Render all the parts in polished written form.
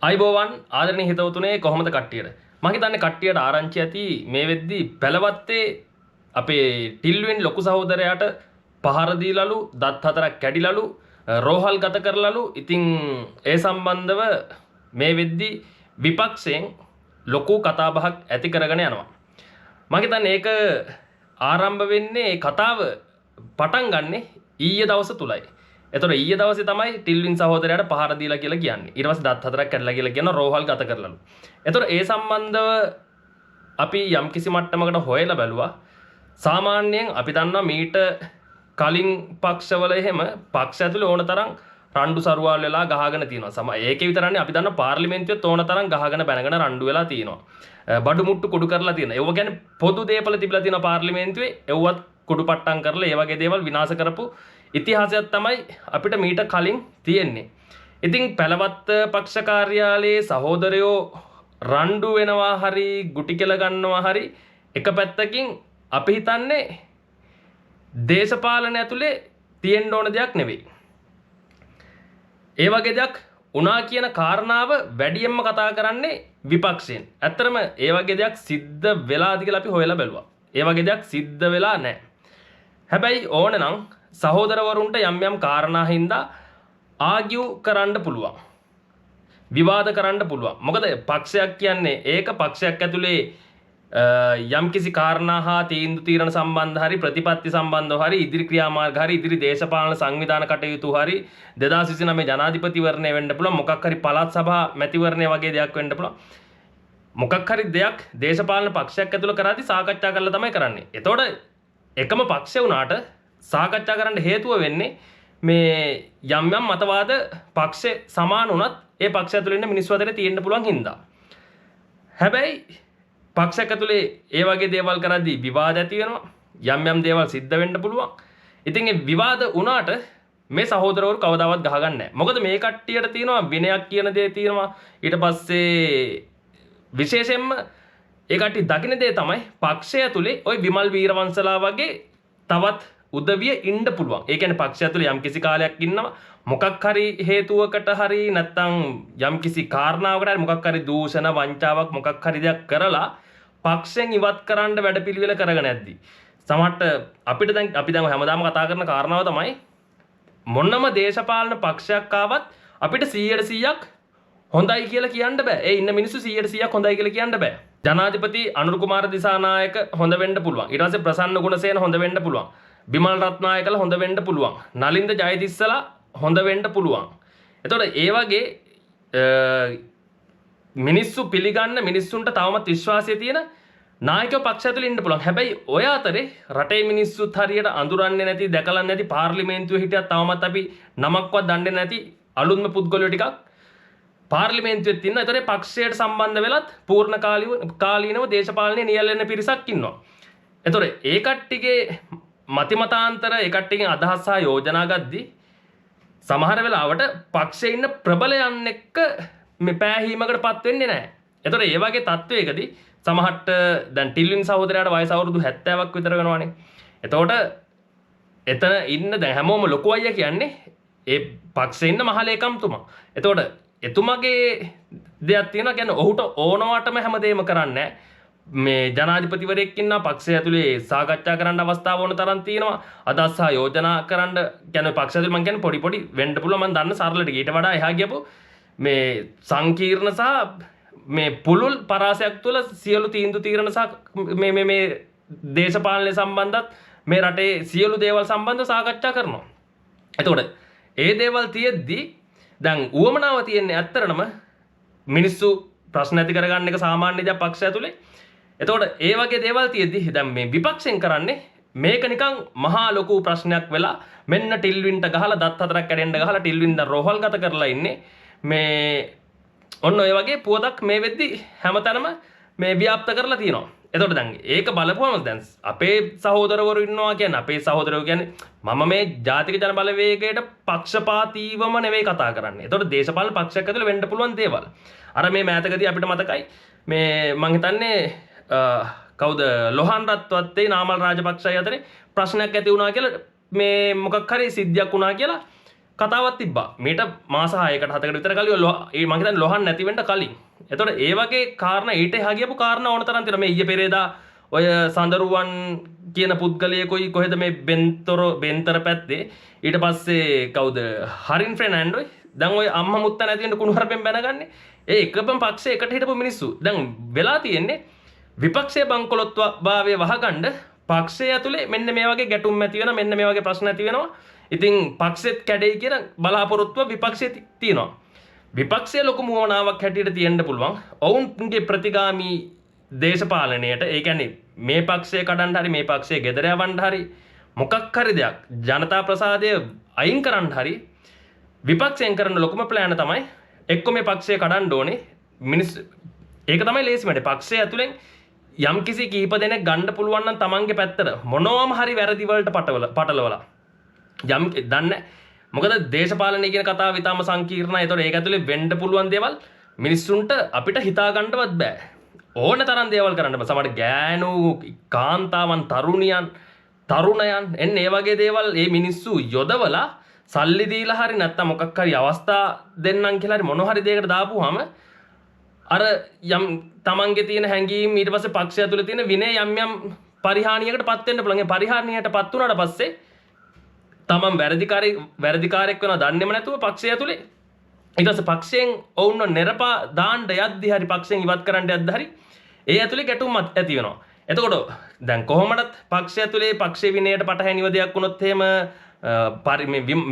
අයිබෝවන් ආදරණීය හිතවතුනේ කොහොමද කට්ටියට මම හිතන්නේ කට්ටියට ආරංචි ඇති මේ වෙද්දී පැලවත්තේ අපේ ටිල්වින් ලොකු සහෝදරයාට පහර දීලාලු දත් හතරක් කැඩිලාලු රෝහල් ගත කරලාලු ඉතින් ඒ සම්බන්ධව මේ වෙද්දී විපක්ෂයෙන් ලොකු කතාබහක් ඇති කරගෙන යනවා මම හිතන්නේ ඒක ආරම්භ වෙන්නේ කතාව පටන් ගන්නෙ ඊයේ දවස තුලයි එතකොට ඊයේ දවසේ තමයි ටිල්වින් සහෝදරයාට පහර දීලා කියලා කියන්නේ. ඊට පස්සේ දත් හතරක් කැඩලා කියලා කියන රෝහල් ගත කරලාලු. එතකොට ඒ සම්බන්ධව අපි යම් කිසි මට්ටමකට හොයලා බැලුවා. සාමාන්‍යයෙන් අපි දන්නවා මීට කලින් පක්ෂවල එහෙම පක්ෂ ඇතුලේ ඕන තරම් රණ්ඩු සරුවාල් වෙලා ගහගෙන තියෙනවා. ඒකේ විතරන්නේ අපි දන්නවා පාර්ලිමේන්තුවෙත් ඕන තරම් ගහගෙන බැනගෙන රණ්ඩු වෙලා තියෙනවා. බඩු මුට්ටු කුඩු කරලා තියෙනවා. ඒව කියන්නේ පොදු දේපල තිබිලා තියෙනවා පාර්ලිමේන්තුවේ. ඒවත් කුඩු පට්ටම් කරලා ඒ වගේ දේවල් විනාශ කරපු ඉතිහාසයක් තමයි අපිට මීට කලින් තියෙන්නේ. ඉතින් පැලවත්ත පක්ෂ කාර්යාලයේ සහෝදරයෝ රණ්ඩු වෙනවා හරි ගුටි කෙල ගන්නවා හරි එක පැත්තකින් අපි හිතන්නේ දේශපාලන ඇතුලේ තියෙන්න ඕන දෙයක් නෙවෙයි. ඒ වගේ දෙයක් උනා කියන කාරණාව වැඩියෙන්ම කතා කරන්නේ විපක්ෂයෙන්. ඇත්තටම ඒ වගේ දෙයක් සිද්ධ වෙලාද කියලා අපි හොයලා බැලුවා. ඒ වගේ දෙයක් සිද්ධ වෙලා නැහැ. හැබැයි ඕනනම් සහෝදරවරුන්ට යම් යම් කාරණා හින්දා ආගියු කරන්න පුළුවන්. විවාද කරන්න පුළුවන්. මොකද පක්ෂයක් කියන්නේ ඒක පක්ෂයක් ඇතුලේ යම් කිසි කාරණා හා තීන්දුව తీරන සම්බන්ධ හරි ප්‍රතිපත්ති සම්බන්ධව හරි ඉදිරි ක්‍රියාමාර්ග හරි ඉදිරි දේශපාලන සංවිධාන කටයුතු හරි 2029 ජනාධිපතිවරණය වෙන්න පුළුවන් මොකක් හරි පළාත් සභා මැතිවරණය වගේ දෙයක් වෙන්න පුළුවන්. මොකක් හරි දෙයක් දේශපාලන පක්ෂයක් ඇතුළේ කරාදී සාකච්ඡා කරලා තමයි කරන්නේ. එතකොට එකම පක්ෂය වුණාට සාකච්ඡා කරන්න හේතුව වෙන්නේ මේ යම් යම් මතවාද පක්ෂ සමාන වුණත් ඒ පක්ෂ ඇතුළේ ඉන්න මිනිස්සු අතරේ තියෙන්න පුළුවන් හින්දා. හැබැයි පක්ෂයක් ඇතුලේ ඒ වගේ දේවල් කරද්දී විවාද ඇති වෙනවා. යම් යම් දේවල් සිද්ධ වෙන්න පුළුවන්. ඉතින් ඒ විවාද වුණාට මේ සහෝදරවරු කවදාවත් ගහගන්නේ නැහැ. මොකද මේ කට්ටියට තියෙනවා විනයක් කියන දේ තියෙනවා. ඊට පස්සේ විශේෂයෙන්ම ඒ කට්ටිය දකින්න දේ තමයි පක්ෂය ඇතුලේ ওই විමල් වීරවංශලා වගේ තවත් උදවිය ඉන්න පුළුවන්. ඒ කියන්නේ පක්ෂය ඇතුලේ යම් කිසි කාලයක් ඉන්නවා. මොකක් හරි හේතුවකට හරි නැත්නම් යම් කිසි කාරණාවකට හරි මොකක් හරි දූෂණ වංචාවක් මොකක් හරි දෙයක් කරලා පක්ෂයෙන් ඉවත් කරන්න වැඩපිළිවෙල කරගෙන යද්දි සමහරට අපිට දැන් අපි දැන් හැමදාම කතා කරන කාරණාව තමයි මොනම දේශපාලන පක්ෂයක් ආවත් අපිට 100%ක් හොඳයි කියලා කියන්න බෑ. ඒ ඉන්න මිනිස්සු 100%ක් හොඳයි කියලා කියන්න බෑ. ජනාධිපති අනුර කුමාර දිසානායක හොඳ වෙන්න පුළුවන්. ඊට පස්සේ ප්‍රසන්න ගුණසේන හොඳ වෙන්න පුළුවන්. බිමල් රත්නායකලා හොඳ වෙන්න පුළුවන්. නලින්ද ජයතිස්සලා හොඳ වෙන්න පුළුවන්. එතකොට ඒ වගේ මිනිස්සු පිළිගන්න මිනිස්සුන්ට තවමත් විශ්වාසය තියෙන නායකයෝ පක්ෂ ඇතුලේ ඉන්න පුළුවන්. හැබැයි ඔය අතරේ රටේ මිනිස්සුත් හරියට අඳුරන්නේ නැති දැකලා නැති පාර්ලිමේන්තුවේ හිටියත් තවමත් අපි නමක්වත් දන්නේ නැති අලුත්ම පුද්ගලයෝ ටිකක් පාර්ලිමේන්තුවෙත් ඉන්නවා. ඒතරේ පක්ෂයට සම්බන්ධ වෙලත් පූර්ණ කාලීනව දේශපාලනයේ නියැලෙන පිරිසක් ඉන්නවා. ඒතොර ඒ කට්ටියගේ මතිමතාන්තර ඒ කට්ටියගෙන් අදහස් සහ යෝජනා ගද්දී සමහර වෙලාවට පක්ෂයේ ඉන්න ප්‍රබලයන් එක්ක මේ පෑහීමකටපත් වෙන්නේ නැහැ. ඒතොර ඒ වගේ තත්වයකදී සමහරට දැන් ටිල්වින් සහෝදරයාට වයස අවුරුදු 70ක් විතර වෙනවානේ. එතකොට එතන ඉන්න දැන් හැමෝම ලොකු අයියා කියන්නේ ඒ පක්ෂයේ ඉන්න මහලේකම්තුමා. එතකොට එතුමගේ දෙයක් තියෙනවා කියන්නේ ඔහුට ඕනවටම හැමදේම කරන්නේ මේ ජනාධිපතිවරයෙක් ඉන්නා පක්ෂය ඇතුලේ සාකච්ඡා කරන්න අවස්ථාව ඕන තරම් තියෙනවා. අදහස් සහ යෝජනා කරන්න කියන්නේ පක්ෂය ඇතුලේ මම කියන්නේ පොඩි වෙන්න පුළුවන් මම දන්න සරල ටික. ඊට වඩා එහා ගියපො මේ සංකීර්ණ සහ මේ පුළුල් පරාසයක් තුළ සියලු තීන්දුව తీරන සහ මේ දේශපාලනය සම්බන්ධත් මේ රටේ සියලු දේවල් සම්බන්ධව සාකච්ඡා කරනවා. එතකොට ඒ දේවල් තියෙද්දී දැන් උවමනාව තියෙන්නේ ඇත්තරම මිනිස්සු ප්‍රශ්න ඇති කරගන්න එක සාමාන්‍ය දෙයක් පක්ෂය ඇතුලේ. එතකොට ඒ වගේ දේවල් තියෙද්දි දැන් මේ විපක්ෂෙන් කරන්නේ මේක නිකන් මහා ලොකු ප්‍රශ්නයක් වෙලා මෙන්න ටිල්වින්ට ගහලා දත් හතරක් කැඩෙන්න ගහලා ටිල්වින් දැන් රෝහල් ගත කරලා ඉන්නේ. මේ ඔන්න ඔය වගේ පුවතක් මේ වෙද්දි හැමතැනම මේ ව්‍යාප්ත කරලා තියෙනවා. එතකොට දැන් ඒක බලපුවම දැන් අපේ සහෝදරවරු ඉන්නවා කියන්නේ අපේ සහෝදරයෝ කියන්නේ මම මේ ජාතික ජන බලවේගයට පක්ෂපාතීවම නෙවෙයි කතා කරන්නේ. එතකොට දේශපාලන පක්ෂයක් ඇතුළේ වෙන්න පුළුවන් දේවල්. අර මේ මෑතකදී අපිට මතකයි මේ මං හිතන්නේ කවුද ලොහන් රත්වත්තේ නාමල් රාජපක්ෂයි අතරේ ප්‍රශ්නයක් ඇති වුණා කියලා මේ මොකක් හරි සිද්ධියක් වුණා කියලා කතාවක් තිබ්බා. මීට මාස 6කට 7කට විතර කලින් මම හිතන්නේ ලොහන් නැති වෙන්න කලින්. එතකොට ඒ වගේ කාරණා ඊට එහා ගියපු කාරණා ඕන තරම් තියෙනවා. මේ ඊයේ පෙරේදා ඔය සඳරුවන් කියන පුද්ගලයෙකුයි කොහෙද මේ බෙන්තර පැත්තේ ඊට පස්සේ කවුද හරින් ෆර්නැන්ඩෝයි දැන් ඔය අම්මා මුත්තා නැති වෙන්න කුණු හරපෙන් බැනගන්නේ. ඒ එකම පක්ෂේ එකට හිටපු මිනිස්සු. දැන් වෙලා තියෙන්නේ විපක්ෂයේ බංකොලොත් භාවය වහගන්න පක්ෂය ඇතුලේ මෙන්න මේ වගේ ගැටුම් ඇති වෙනවා. මෙන්න මේ වගේ ප්‍රශ්න ඇති වෙනවා. ඉතින් පක්ෂෙත් කැඩෙයි කියන බලාපොරොත්තුව විපක්ෂයේ තියෙනවා. විපක්ෂයේ ලොකු මුවනාවක් හැටියට තියෙන්න පුළුවන්. ඔවුන්ගේ ප්‍රතිගාමී දේශපාලනයට ඒ කියන්නේ මේ පක්ෂය කඩන්න හරි මේ පක්ෂයේ ගෙදර යවන්න හරි මොකක් හරි දෙයක් ජනතා ප්‍රසාදය අයින් කරන්න හරි විපක්ෂයෙන් කරන ලොකුම ප්ලෑන තමයි එක්ක මේ පක්ෂය කඩන්න ඕනේ ඒක තමයි ලේසිම වැඩේ. පක්ෂය ඇතුලෙන් යම් කිසි කීප දෙනෙක් ගන්න පුළුවන් නම් තමන්ගේ පැත්තට මොනවාම හරි වැරදි වලට පටලවලා යම් දන්නේ මොකද දේශපාලනය කියන කතාව ඉතාම සංකීර්ණයි. ඒතකොට ඒක ඇතුලේ වෙන්න පුළුවන් දේවල් මිනිස්සුන්ට අපිට හිතා ගන්නවත් බෑ. ඕන තරම් දේවල් කරන්න බෑ. සමහර ගෑනු කාන්තාවන් තරුණයන් එන්න ඒ වගේ දේවල් මේ මිනිස්සු යොදවලා සල්ලි දීලා හරි නැත්තම් මොකක් හරි අවස්ථා දෙන්නම් කියලා හරි මොන හරි දෙයකට දාපුවාම අර යම් තමන්ගේ තියෙන හැඟීම් ඊට පස්සේ පක්ෂය තුළ තියෙන විනය යම් පරිහානියකට පත් වෙන්න පුළුවන්. ඒ පරිහානියට පත් වුණාට පස්සේ තමන් වැරදිකාරයෙක් වෙනවා දන්නේම නැතුව පක්ෂය ඇතුලේ ඊට පස්සේ පක්ෂයෙන් ඔවුන්ව නිරපා දාන්න යද්දි හරි පක්ෂයෙන් ඉවත් කරන්න යද්දි හරි ඒ ඇතුලේ ගැටුම් ඇති වෙනවා. එතකොට දැන් කොහොමදත් පක්ෂය ඇතුලේ පක්ෂයේ විනයට පටහැනිව දෙයක් වුණොත් එහෙම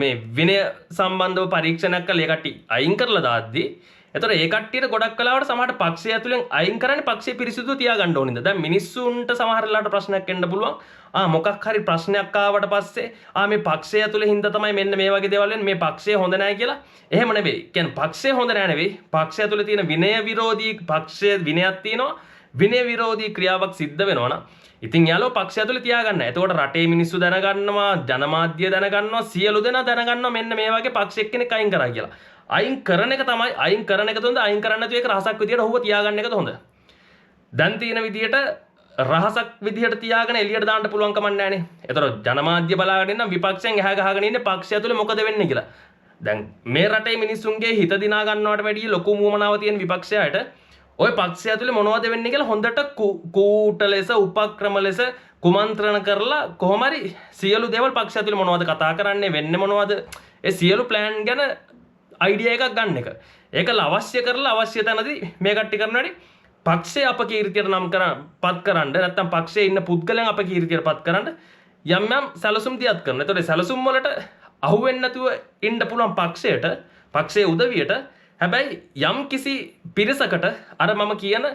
මේ විනය සම්බන්ධව පරීක්ෂණයක් කළා ඒ කට්ටිය අයින් කරලා දාද්දි එතකොට ඒ කට්ටියට ගොඩක් කලාවට සමහරට පක්ෂය ඇතුලෙන් අයින් කරන්නේ පක්ෂය පිරිසිදු තියාගන්න ඕනින්ද. දැන් මිනිස්සුන්ට සමහර වෙලාවට ප්‍රශ්නයක් එන්න පුළුවන්. මොකක් හරි ප්‍රශ්නයක් ආවට පස්සේ මේ පක්ෂය ඇතුලේ හින්දා තමයි මෙන්න මේ වගේ දේවල් වෙන්නේ. මේ පක්ෂය හොඳ නැහැ කියලා. එහෙම නෙවෙයි. කියන්නේ පක්ෂය හොඳ නැහැ නෙවෙයි. පක්ෂය ඇතුලේ තියෙන විනය විරෝධී පක්ෂයේ විනයක් තියෙනවා. විනය විරෝධී ක්‍රියාවක් සිද්ධ වෙනවා නම් ඉතින් යාළුවෝ පක්ෂය ඇතුලේ තියාගන්න. එතකොට රටේ මිනිස්සු දැනගන්නවා, ජනමාධ්‍ය දැනගන්නවා, සියලු දෙනා දැනගන්නවා මෙන්න මේ වගේ පක්ෂයක් කෙනෙක් අයින් කරා කියලා. අයින් කරන එක තමයි අයින් කරන එකද හොඳ අයින් කරන්න නැතුව ඒක රහසක් විදියට හොව තියාගන්න එකද හොඳ. දැන් තියෙන විදියට රහසක් විදියට තියාගෙන එළියට දාන්න පුළුවන් කමක් නැහැනේ. ඒතර ජනමාධ්‍ය බලාගෙන ඉන්න විපක්ෂයෙන් එහා ගහගෙන ඉන්නේ පක්ෂය ඇතුලේ මොකද වෙන්නේ කියලා. දැන් මේ රටේ මිනිස්සුන්ගේ හිත දිනා ගන්නවට වැඩිය ලොකු මුවමනාව තියෙන විපක්ෂයට ওই පක්ෂය ඇතුලේ මොනවද වෙන්නේ කියලා හොඳට කූට ලෙස උපක්‍රම ලෙස කුමන්ත්‍රණ කරලා කොහොම හරි සියලු දේවල් පක්ෂය ඇතුලේ මොනවද කතා කරන්නේ වෙන්නේ මොනවද ඒ සියලු ප්ලෑන් ගැන අයිඩියා එකක් ගන්න එක. ඒකල අවශ්‍ය කරලා අවශ්‍ය තැනදී මේ කට්ටිය කරන වැඩි පක්ෂය අපකීර්තියට පත් කරන්න නැත්නම් පක්ෂයේ ඉන්න පුද්ගලයන් අපකීර්තියට පත් කරන්න යම් සැලසුම් දියත් කරනවා. ඒතකොට සැලසුම් වලට අහු වෙන්නේ නැතුව ඉන්න පුළුවන් පක්ෂයේ උදවියට හැබැයි යම් කිසි පිරිසකට අර මම කියන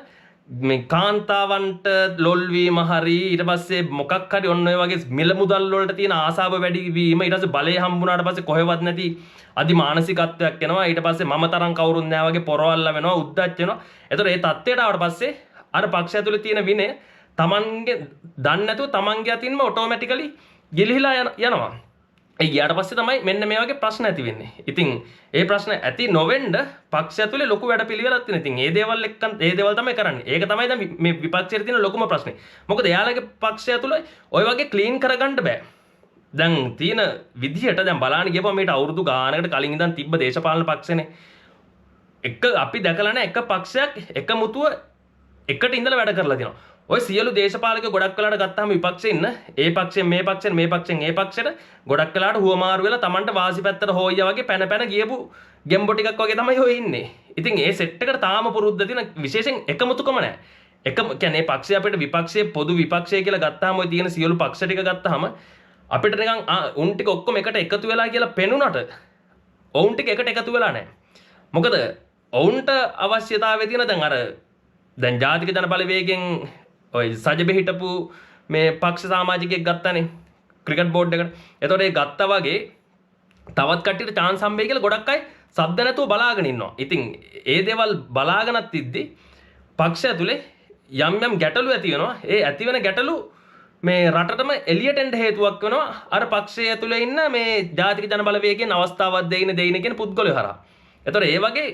මේ කාන්තාවන්ට ලොල් වීම හරි ඊට පස්සේ මොකක් හරි ඔන්න ඔය වගේ මිල මුදල් වලට තියෙන ආසාව වැඩි වීම ඊට පස්සේ බලය හම්බුනාට පස්සේ කොහෙවත් නැති අදි මානසිකත්වයක් එනවා ඊට පස්සේ මම තරම් කවුරුත් නැහැ වගේ පොරවල්ලා වෙනවා උද්දච්ච වෙනවා. ඒතර ඒ தත්ත්වයට ආවට පස්සේ අර පක්ෂය ඇතුලේ තියෙන විනය තමන්ගේ දන්නේ නැතුව තමන්ගේ අතින්ම ඔටෝමැටිකලි ගිලිහිලා යනවා. ඒ ගියාට පස්සේ තමයි මෙන්න මේ වගේ ප්‍රශ්න ඇති වෙන්නේ. ඉතින් ඒ ප්‍රශ්න ඇති නොවෙන්න පක්ෂය ඇතුලේ ලොකු වැඩපිළිවෙලක් තියෙනවා. ඉතින් ඒ දේවල් තමයි කරන්නේ. ඒක තමයි දැන් මේ විපක්ෂයේ තියෙන ලොකුම ප්‍රශ්නේ. මොකද එයාලගේ පක්ෂය ඇතුලේ ওই වගේ ක්ලීන් කරගන්න බෑ. දැන් තියෙන විදිහට දැන් බලන්න ගියපුවා මේට අවුරුදු ගානකට කලින් ඉඳන් තිබ්බ දේශපාලන පක්ෂනේ. අපි දැකලා නැහැ එක පක්ෂයක් එක මුතුව එකට ඉඳලා වැඩ කරලා තියෙනවා. ඔය සියලු දේශපාලක ගොඩක් වෙලාට ගත්තාම විපක්ෂේ ඉන්න ඒ පක්ෂයෙන් මේ පක්ෂයෙන් මේ පක්ෂයෙන් ඒ පක්ෂයට ගොඩක් වෙලාට හුවමාරු වෙලා Tamanට වාසි පැත්තට හොයියා වගේ පැන ගියපු ගෙම්බෝ ටිකක් වගේ තමයි ඔය ඉන්නේ. ඉතින් ඒ සෙට් එකට තාම පුරුද්ද තියෙන විශේෂයෙන් එකමුතුකම නැහැ. කියන්නේ පක්ෂය අපිට විපක්ෂයේ පොදු විපක්ෂය කියලා ගත්තාම ඔය තියෙන සියලු පක්ෂ ටික ගත්තාම අපිට නිකන් උන් ටික ඔක්කොම එකට එකතු වෙලා කියලා පෙනුනට ඔවුන් ටික එකට එකතු වෙලා නැහැ. මොකද ඔවුන්ට අවශ්‍යතාවය තියෙන දැන් ජාතික ජන බලවේගයෙන් ඔය සජබෙ හිටපු මේ පක්ෂ සමාජිකයෙක් ගත්තානේ ක්‍රිකට් බෝඩ් එකට. එතකොට ඒ ගත්තා වගේ තවත් කට්ටියට chance හම්බෙයි කියලා ගොඩක් අය සද්ද නැතුව බලාගෙන ඉන්නවා. ඉතින් ඒ දේවල් බලාගෙනත් ඉද්දි පක්ෂය ඇතුලේ යම් ගැටලු ඇති වෙනවා. ඒ ඇති වෙන ගැටලු මේ රටටම එළියට එන්න හේතුවක් වෙනවා. අර පක්ෂය ඇතුලේ ඉන්න මේ ජාතික ජන බලවේගයෙන් අවස්ථාවක් දෙයින කියන පුද්ගලයෝ හරහා. එතකොට ඒ වගේ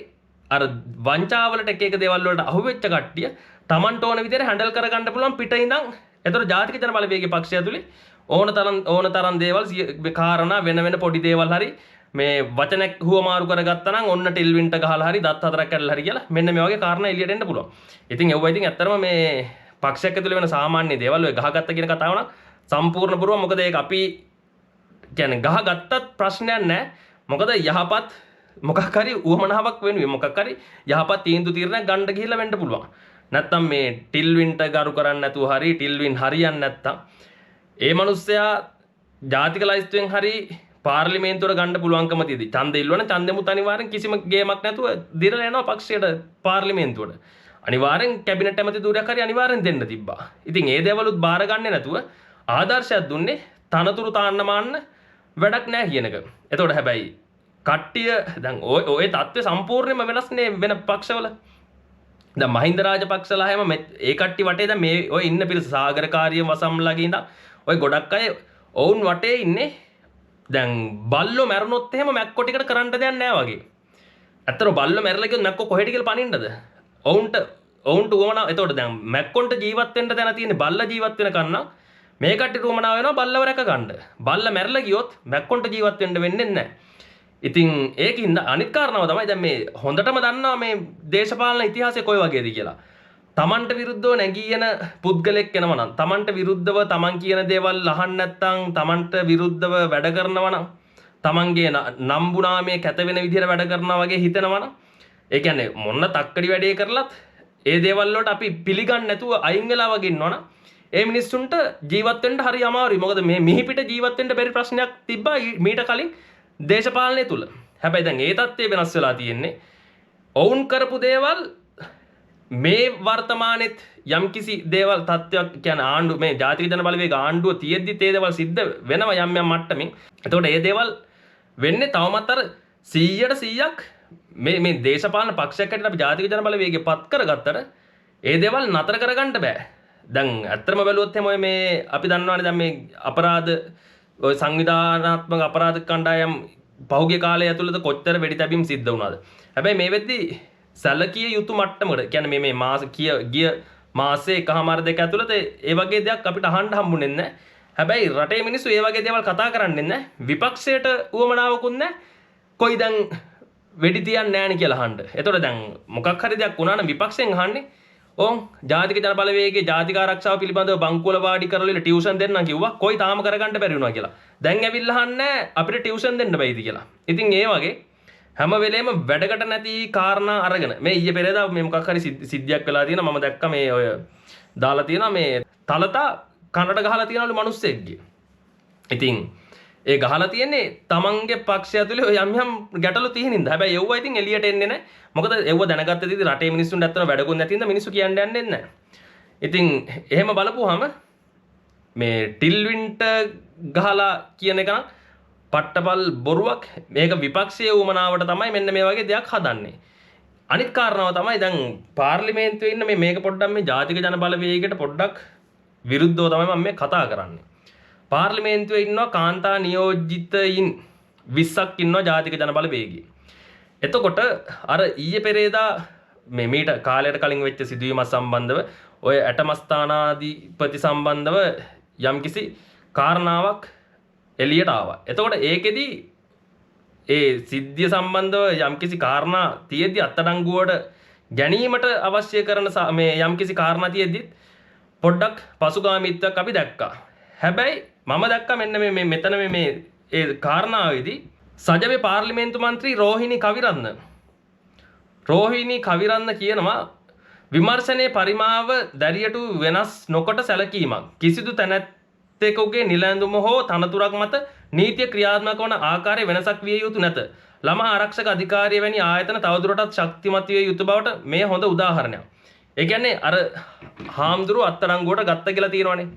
අර වංචාවලට එක දේවල් වලට අහුවෙච්ච කට්ටිය Tamanට ඕන විදිහට හැන්ඩල් කරගන්න පුළුවන් පිට ඉඳන්. එතකොට ජාතික ජන බලවේගයේ පක්ෂය ඇතුලේ ඕන තරම් දේවල් කාරණා වෙන පොඩි දේවල් හරි මේ වචනයක් හුවමාරු කරගත්තා නම් ඔන්න ටිල්වින්ට ගහලා හරි දත් හතරක් කැඩලා හරි කියලා මෙන්න මේ වගේ කාරණා එළියට එන්න පුළුවන්. ඉතින් ඒවා ඉතින් ඇත්තටම මේ පක්ෂයක් ඇතුළේ වෙන සාමාන්‍ය දේවල් ඔය ගහගත්ත කියන කතාව නම් සම්පූර්ණ බොරුව. මොකද ඒක අපි කියන්නේ ගහගත්තත් ප්‍රශ්නයක් නැහැ. මොකද යහපත් මොකක් හරි උවමනාවක් වෙනුවෙන් මොකක් හරි යහපත් තීන්දුව తీරණයක් ගන්න ගිහිල්ලා වෙන්න පුළුවන්. නැත්තම් මේ ටිල්වින්ට ගරු කරන්නේ නැතුව හරි ටිල්වින් හරියන්නේ නැත්තම් ඒ මිනිස්සයා ජාතික ලයිස්තුවෙන් හරි පාර්ලිමේන්තුවට ගන්න පුළුවන්කම තියෙදි. ඡන්දෙ ඉල්ලුවන ඡන්දෙමුත් අනිවාර්යෙන් කිසිම ගේමක් නැතුව දිරලා යනවා පක්ෂයට පාර්ලිමේන්තුවට. අනිවාර්යෙන් කැබිනට් ඇමති ධූරයක් හරි අනිවාර්යෙන් දෙන්න තිබ්බා. ඉතින් ඒ දේවලුත් බාර ගන්නේ නැතුව ආදර්ශයක් දුන්නේ තනතුරු තාන්න මාන්න වැඩක් නැහැ කියන එක. එතකොට හැබැයි කට්ටිය දැන් ඔය තත්ත්වය සම්පූර්ණයෙන්ම වෙනස් නේ වෙන පක්ෂවල. දැන් මහින්ද රාජපක්ෂලා හැම ඒ කට්ටිය වටේ දැන් මේ ඔය ඉන්න පිරිස සාගරකාරිය වසම්ලගේ ඉඳන් ඔය ගොඩක් අය ඔවුන් වටේ ඉන්නේ. දැන් බල්ලෝ මැරුණොත් එහෙම මැක්කො ටිකට කරන්න දෙයක් නැහැ වගේ. ඇත්තට බල්ලෝ මැරලා ගියොත් මැක්කො කොහෙට කියලා පනින්නද? ඔවුන්ට උවමනා. එතකොට දැන් මැක්කොන්ට ජීවත් වෙන්න තැන තියෙන්නේ බල්ලා ජීවත් වෙන කන්නා. මේ කට්ටියට උවමනා වෙනවා බල්ලව රැක ගන්න. බල්ලා මැරලා ගියොත් මැක්කොන්ට ජීවත් වෙන්න වෙන්නේ නැහැ. ඉතින් ඒකින්ද අනිත් කාරණාව තමයි දැන් මේ හොඳටම දන්නවා මේ දේශපාලන ඉතිහාසය කොයි වගේද කියලා. තමන්ට විරුද්ධව නැගී යන පුද්ගලෙක් වෙනවා නම් තමන්ට විරුද්ධව තමන් කියන දේවල් අහන්න නැත්නම් තමන්ට විරුද්ධව වැඩ කරනවා නම් තමන්ගේ නම්බුනාමයේ කැත වෙන විදිහට වැඩ කරනවා වගේ හිතනවා නම් ඒ කියන්නේ මොන්න තක්කඩි වැඩේ කරලත් ඒ දේවල් වලට අපි පිළිගන්නේ නැතුව අයින් වෙලා වගේ ඉන්නවනම් ඒ මිනිස්සුන්ට ජීවත් වෙන්න හරි අමාරුයි. මොකද මේ මිහිපිට ජීවත් වෙන්න බැරි ප්‍රශ්නයක් තිබ්බා මීට කලින් දේශපාලනය තුල. හැබැයි දැන් ඒ තත්ත්වය වෙනස් වෙලා තියෙන්නේ. ඔවුන් කරපු දේවල් මේ වර්තමානෙත් යම්කිසි දේවල් තත්ත්වයක් කියන්නේ ආණ්ඩුව මේ ජාතික ජන බලවේග ආණ්ඩුව තියෙද්දි ඒ දේවල් සිද්ධ වෙනවා යම් යම් මට්ටමින්. එතකොට ඒ දේවල් වෙන්නේ තවමත් අර 100%ක් මේ දේශපාලන පක්ෂයක් හැටියට අපි ජාතික ජන බලවේගය පත් කරගත්තට ඒ දේවල් නතර කරගන්න බෑ. දැන් ඇත්තටම බැලුවොත් එහෙම මේ අපි දන්නවනේ දැන් මේ අපරාධ ඔය සංවිධානාත්මක අපරාධ කණ්ඩායම් පහුගිය කාලය ඇතුළත කොච්චර වෙඩි තැබීම් සිද්ධ වුණාද. හැබැයි මේ වෙද්දී සැලකිය යුතු මට්ටමකට කියන්නේ මේ මාස ගිය මාසේ එකමාර දෙක ඇතුළත ඒ වගේ දෙයක් අපිට අහන්න හම්බුනේ නැහැ. හැබැයි රටේ මිනිස්සු ඒ වගේ දේවල් කතා කරන්නේ නැහැ. විපක්ෂයට උවමනාවකුත් නැහැ. කොයි දැන් වෙඩි තියන්නේ නැහැ නේ කියලා අහන්න. එතකොට දැන් මොකක් හරි දෙයක් වුණා නම් විපක්ෂයෙන් අහන්නේ ඕන් ජාතික ජන බලවේගයේ ජාතික ආරක්ෂාව පිළිබඳව බංකුවල වාඩි කරලා ටියුෂන් දෙන්නම් කිව්වා. කොයි තාම කරගන්න බැරි වුණා කියලා. දැන් ඇවිල්ලා අහන්නේ අපිට ටියුෂන් දෙන්න බැයිද කියලා. ඉතින් ඒ වගේ හැම වෙලේම වැඩකට නැති කාරණා අරගෙන මේ ඊයේ පෙරේදා මේ මොකක් හරි සිද්ධියක් වෙලා තියෙනවා. මම දැක්ක මේ ඔය දාලා තියෙනවා මේ තලතා කනට ගහලා තියෙනවලු මිනිස්සෙක්ගේ. ඉතින් ඒ ගහලා තියෙන්නේ තමන්ගේ පක්ෂය ඇතුලේ යම් යම් ගැටලු තියෙන හින්දා. හැබැයි ඒව ඉතින් එළියට එන්නේ නැහැ. මොකද ඒව දැනගත්තදී රටේ මිනිස්සුන්ට ඇත්තම වැඩකුත් නැති හින්දා මිනිස්සු කියන්නේ යන්නේ නැහැ. ඉතින් එහෙම බලපුවාම මේ ටිල්වින්ට ගහලා කියන එක නම් පට්ටපල් බොරුවක්. මේක විපක්ෂයේ උමනාවට තමයි මෙන්න මේ වගේ දෙයක් හදන්නේ. අනිත් කාරණාව තමයි දැන් පාර්ලිමේන්තුවේ ඉන්න මේක පොඩ්ඩක් මේ ජාතික ජන බලවේගයට පොඩ්ඩක් විරුද්ධව තමයි මම මේ කතා කරන්නේ. පාර්ලිමේන්තුවේ ඉන්නවා කාන්තා නියෝජිතයින් 20ක් ඉන්නවා ජාතික ජන බලවේගයේ. එතකොට අර ඊයේ පෙරේදා මේ මීට කාලයට කලින් වෙච්ච සිදුවීමක් සම්බන්ධව ඔය ඇටමස්ථානාධිපති සම්බන්ධව යම්කිසි කාරණාවක් එළියට ආවා. එතකොට ඒකෙදි ඒ සිද්ධිය සම්බන්ධව යම්කිසි කාරණා තියෙද්දි අත්අඩංගුවට ගැනීමට අවශ්‍ය කරන මේ යම්කිසි කාරණා තියෙද්දි පොඩ්ඩක් පසුගාමීත්වයක් අපි දැක්කා. හැබැයි මම දැක්කා මෙන්න මේ මෙතන මේ ඒ කාරණාවේදී සජවේ පාර්ලිමේන්තු මන්ත්‍රී රෝහිණී කවිරත්න කියනවා විමර්ශනයේ පරිමාව දැරියට වෙනස් නොකොට සැලකීමක් කිසිදු තැනැත්තෙකුගේ නිලැඳුම හෝ තනතුරක් මත නීතිය ක්‍රියාත්මක වන ආකාරයේ වෙනසක් විය යුතු නැත. ළමා ආරක්ෂක අධිකාරිය වැනි ආයතන තවදුරටත් ශක්තිමත් විය යුතු බවට මේ හොඳ උදාහරණයක්. ඒ කියන්නේ අර හාමුදුරුව අත්අඩංගුවට ගත්ත කියලා තියෙනවනේ.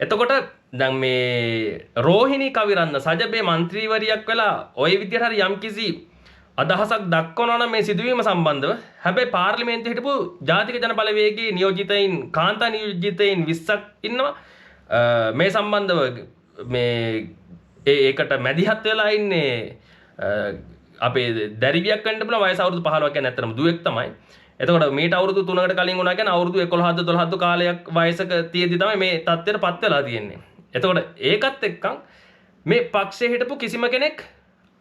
එතකොට දැන් මේ රෝහිණී කවිරත්න සජබේ මන්ත්‍රීවරියක් වෙලා ওই විදිහට හරි යම්කිසි අදහසක් දක්වනවා නම් මේ සිදුවීම සම්බන්ධව හැබැයි පාර්ලිමේන්තුවේ හිටපු ජාතික ජන බලවේගයේ නියෝජිතයින් කාන්තා නියෝජිතයින් 20ක් ඉන්නවා මේ සම්බන්ධව මේ ඒකට මැදිහත් වෙලා ඉන්නේ අපේ දැරිවියක් වෙන්න පුළුවන් වයස අවුරුදු 15ක් කියන්නේ ඇත්තටම දුවෙක් තමයි. එතකොට මීට අවුරුදු 3කට කලින් වුණා කියන්නේ අවුරුදු 11ද 12ද කාලයක් වයසක තියෙද්දි තමයි මේ තත්ත්වයටපත් වෙලා තියෙන්නේ. එතකොට ඒකත් එක්කන් මේ පක්ෂයේ හිටපු කිසිම කෙනෙක්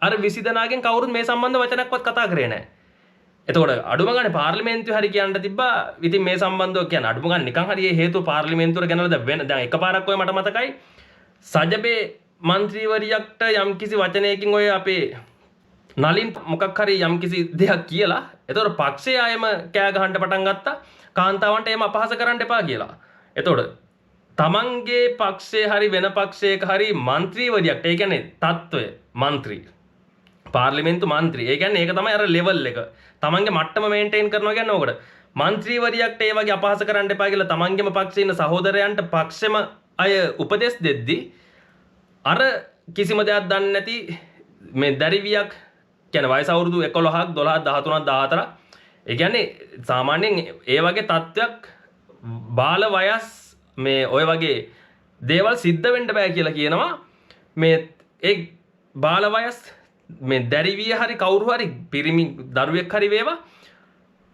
අර 20 දෙනාගෙන් කවුරුත් මේ සම්බන්ධ වචනයක්වත් කතා කරේ නැහැ. එතකොට අඩුම ගානේ පාර්ලිමේන්තුවේ හරි කියන්න තිබ්බා. ඉතින් මේ සම්බන්ධව කියන්න අඩුම ගානේ නිකන් හරි මේ හේතුව පාර්ලිමේන්තුවට ගෙනලා දැන් එකපාරක් ඔය මට මතකයි සජබේ මන්ත්‍රීවරියක්ට යම්කිසි වචනයකින් ඔය අපේ නලින් මොකක් හරි යම්කිසි දෙයක් කියලා. එතකොට පක්ෂයේ ආයම කෑ ගහන්න පටන් ගත්තා. කාන්තාවන්ට එහෙම අපහාස කරන්න එපා කියලා. එතකොට තමන්ගේ පක්ෂයේ හරි වෙන පක්ෂයක හරි മന്ത്രിවරියක් ඒ කියන්නේ තත්වය മന്ത്രി පාර්ලිමේන්තු മന്ത്രി ඒ කියන්නේ ඒක තමයි අර ලෙවල් එක තමන්ගේ මට්ටම මේන්ටේන් කරනවා කියන්නේ ඕකට മന്ത്രിවරියක්ට ඒ වගේ අපහාස කරන්න එපා කියලා තමන්ගේම පක්ෂයේ ඉන්න සහෝදරයන්ට පක්ෂෙම අය උපදෙස් දෙද්දි අර කිසිම දෙයක් දන්නේ නැති මේ දැරිවියක් කියන්නේ වයස අවුරුදු 11ක් 12ක් 13ක් 14ක් ඒ කියන්නේ සාමාන්‍යයෙන් ඒ වගේ තත්ත්වයක් බාල වයස් මේ ඔය වගේ දේවල් සිද්ධ වෙන්න බෑ කියලා කියනවා මේ ඒ බාල වයස් මේ දැරිවිය හරි කවුරු හරි පිරිමි දරුවෙක් හරි වේවා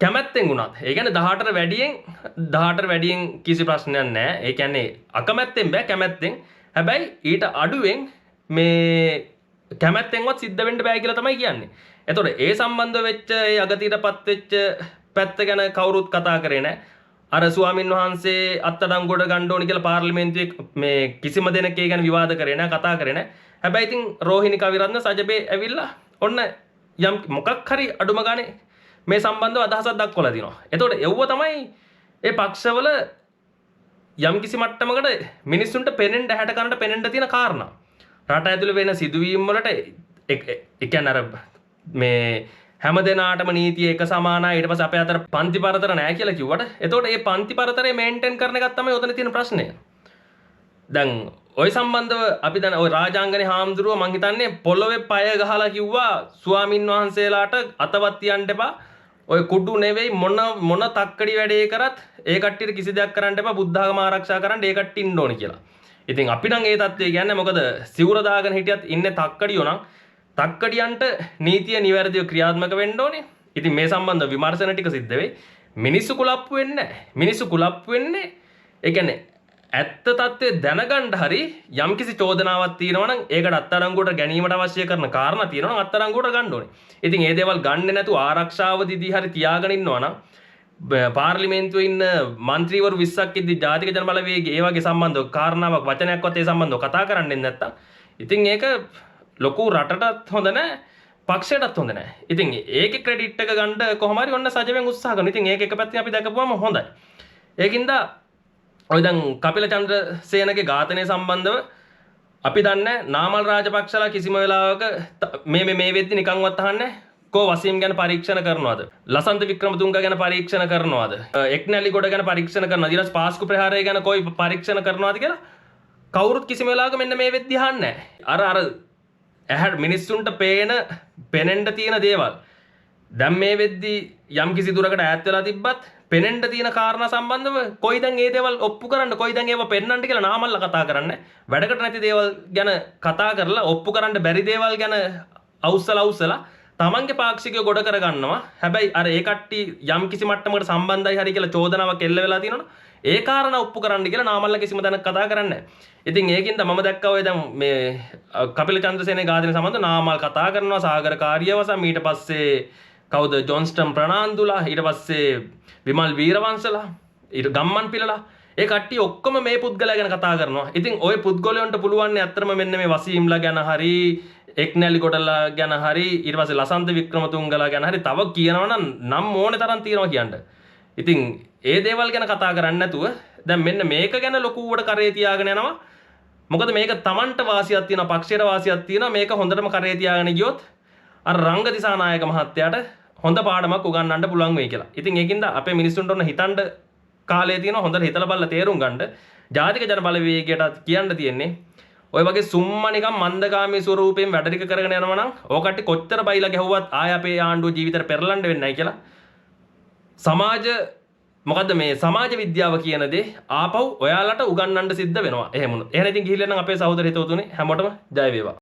කැමැත්තෙන් වුණත් ඒ කියන්නේ 18 වැඩියෙන් කිසි ප්‍රශ්නයක් නැහැ ඒ කියන්නේ අකමැත්තෙන් බෑ කැමැත්තෙන් හැබැයි ඊට අඩුවෙන් මේ කැමැත්තෙන්වත් සිද්ධ වෙන්න බෑ කියලා තමයි කියන්නේ. එතකොට ඒ සම්බන්ධ වෙච්ච ඒ අගතියටපත් වෙච්ච පැත්ත ගැන කවුරුත් කතා කරේ නැහැ. අර ස්වාමින් වහන්සේ අත්අඩංගුවට ගන්න ඕනි කියලා පාර්ලිමේන්තුවේ මේ කිසිම දෙනෙක් ඒ ගැන විවාද කරේ නැහැ කතා කරේ නැහැ. හැබැයි ඉතින් රෝහිණි කවිරත්න සජබේ ඇවිල්ලා ඔන්න යම් මොකක් හරි අඩුම ගානේ මේ සම්බන්ධව අදහසක් දක්වලා දිනවා. එතකොට එව්ව තමයි ඒ පක්ෂවල යම් කිසි මට්ටමකට මිනිස්සුන්ට පෙනෙන්න හැට කරන්න පෙනෙන්න තියෙන කාරණා. රට ඇතුළේ වෙන සිදුවීම් වලට ඒ කියන්නේ අර මේ හැම දෙනාටම නීතිය එක සමානයි ඊට පස්සේ අපේ අතර පන්ති පරතර නැහැ කියලා කිව්වට එතකොට මේ පන්ති පරතරය මේන්ටේන් කරන එකක් තමයි උතන තියෙන ප්‍රශ්නය. දැන් ওই සම්බන්ධව අපි දැන් ওই රාජාංගනේ හාමුදුරුව මං හිතන්නේ පොළොවේ පය ගහලා කිව්වා ස්වාමින් වහන්සේලාට අතවත් තියන්න එපා. ඔය කුඩු නෙවෙයි මොන තක්කඩි වැඩේ කරත් ඒ කට්ටියට කිසි දෙයක් කරන්න එපා බුද්ධ ආගම ආරක්ෂා කරන්න ඒ කට්ටිය ඉන්න ඕනි කියලා. ඉතින් අපි නම් ඒ தත්ත්වය කියන්නේ මොකද සිවුර දාගෙන හිටියත් ඉන්නේ තක්කඩියෝ නම් තක්කඩියන්ට නීතිය නිවැරදිව ක්‍රියාත්මක වෙන්න ඕනේ. ඉතින් මේ සම්බන්ධ විමර්ශන ටික සිද්ධ වෙයි. මිනිස්සු කුලප්පු වෙන්නේ නැහැ. මිනිස්සු කුලප්පු වෙන්නේ ඒ කියන්නේ ඇත්ත తත්වය දැනගන්න හරි යම්කිසි චෝදනාවක් තියෙනවා නම් ඒකට අත්අඩංගුවට ගැනීමට අවශ්‍ය කරන කාරණා තියෙනවා නම් අත්අඩංගුවට ගන්න ඕනේ. ඉතින් මේ දේවල් ගන්නේ නැතුව ආරක්ෂාව දිදී හරි තියාගෙන ඉන්නවා නම් පාර්ලිමේන්තුවේ ඉන්න മന്ത്രിවරු 20ක් ඉද්දි ජාතික ජන බලවේගය ඒ වගේ සම්බන්ධව කාරණාවක් වචනයක්වත් ඒ සම්බන්ධව කතා කරන්නේ නැත්තම් ඉතින් ඒක ලොකු රටටත් හොඳ නැහැ පක්ෂයටත් හොඳ නැහැ. ඉතින් ඒකේ ක්‍රෙඩිට් එක ගන්න කොහොම හරි ඔන්න සජවෙන් උත්සාහ කරනවා. ඉතින් ඒක එක පැත්තකින් අපි දැකපුවම හොඳයි. ඒකින්ද ඔය දැන් කපිල චන්ද්‍රසේනගේ ඝාතනය සම්බන්ධව අපි දන්නේ නාමල් රාජපක්ෂලා කිසිම වෙලාවක මේ වෙද්දි නිකන්වත් අහන්නේ කෝ වසීම් ගැන පරීක්ෂණ කරනවද? ලසන්ත වික්‍රමතුංග ගැන පරීක්ෂණ කරනවද? එක්නැලිගොඩ ගැන පරීක්ෂණ කරනවද? ඊට පස්සේ පාස්කු ප්‍රහාරය ගැන කොයි පරීක්ෂණ කරනවද කියලා කවුරුත් කිසිම වෙලාවක මෙන්න මේ වෙද්දි අහන්නේ නැහැ. අර ඇහැ මිනිස්සුන්ට පෙනෙන්න තියෙන දේවල් දැන් මේ වෙද්දි යම් කිසි දුරකට ඈත් වෙලා තිබ්බත් පෙනෙන්න තියෙන කාරණා සම්බන්ධව කොයි දැන් මේ දේවල් ඔප්පු කරන්න කොයි දැන් ඒව පෙන්නන්න කියලා නාමල්ලා කතා කරන්නේ වැඩකට නැති දේවල් ගැන කතා කරලා ඔප්පු කරන්න බැරි දේවල් ගැන අවුස්සලා තමන්ගේ පාක්ෂිකය ගොඩ කරගන්නවා. හැබැයි අර ඒ කට්ටිය යම් කිසි මට්ටමකට සම්බන්ධයි හරි කියලා චෝදනාවක් එල්ල වෙලා තියෙනවනේ ඒ කාරණා ඔප්පු කරන්න කියලා නාමල්ලා කිසිම තැනක කතා කරන්නේ නැහැ. ඉතින් ඒකින්ද මම දැක්කා ඔය දැන් මේ කපිල චන්ද්‍රසේනගේ ඝාතනය සම්බන්ධව නාමල් කතා කරනවා සාගර කාර්යවසම් ඊට පස්සේ කවුද ජොන්ස්ටන් ප්‍රනාන්දුලා ඊට පස්සේ විමල් වීරවංශලා ඊට ගම්මන් පිළලා ඒ කට්ටිය ඔක්කොම මේ පුද්ගලයා ගැන කතා කරනවා. ඉතින් ওই පුද්ගලයන්ට පුළුවන් නේ අත්‍තරම මෙන්න මේ වසීම්ලා ගැන හරි එක්නැලිගොඩලා ගැන හරි ඊට පස්සේ ලසන්ත වික්‍රමතුංගලා ගැන හරි තව කියනවනම් නම් ඕනේ තරම් තියෙනවා කියන්න. ඉතින් ඒ දේවල් ගැන කතා කරන්නේ නැතුව දැන් මෙන්න මේක ගැන ලොකුවට කරේ තියාගෙන යනවා. මොකද මේක Tamanට වාසියක් තියෙනවා පක්ෂයට වාසියක් තියෙනවා මේක හොඳටම කරේ තියාගෙන ගියොත් අර රංග දිසානායක මහත්තයාට හොඳ පාඩමක් උගන්වන්න පුළුවන් වෙයි කියලා. ඉතින් ඒකින්ද අපේ මිනිස්සුන්ට ඔන්න හිතන්න කාලය තියෙනවා හොඳට හිතලා බලලා තේරුම් ගන්න. ජාතික ජන බලවේගයට කියන්න තියෙන්නේ ඔය වගේ සුම්ම නිකන් මන්දගාමී ස්වරූපයෙන් වැඩ ටික කරගෙන යනවා නම් ඕකට කොච්චර බයිලා ගැහුවත් ආය අපේ ආණ්ඩුව ජීවිතේට පෙරලන්න වෙන්නේ නැහැ කියලා. මොකද්ද මේ සමාජ විද්‍යාව කියන දේ ආපහු ඔයාලට උගන්වන්න සිද්ධ වෙනවා. එහෙම වුණොත්. එහෙනම් ඉතින් ගිහිල්ලා නම් අපේ සහෝදර හිතවතුනේ හැමෝටම ජය වේවා.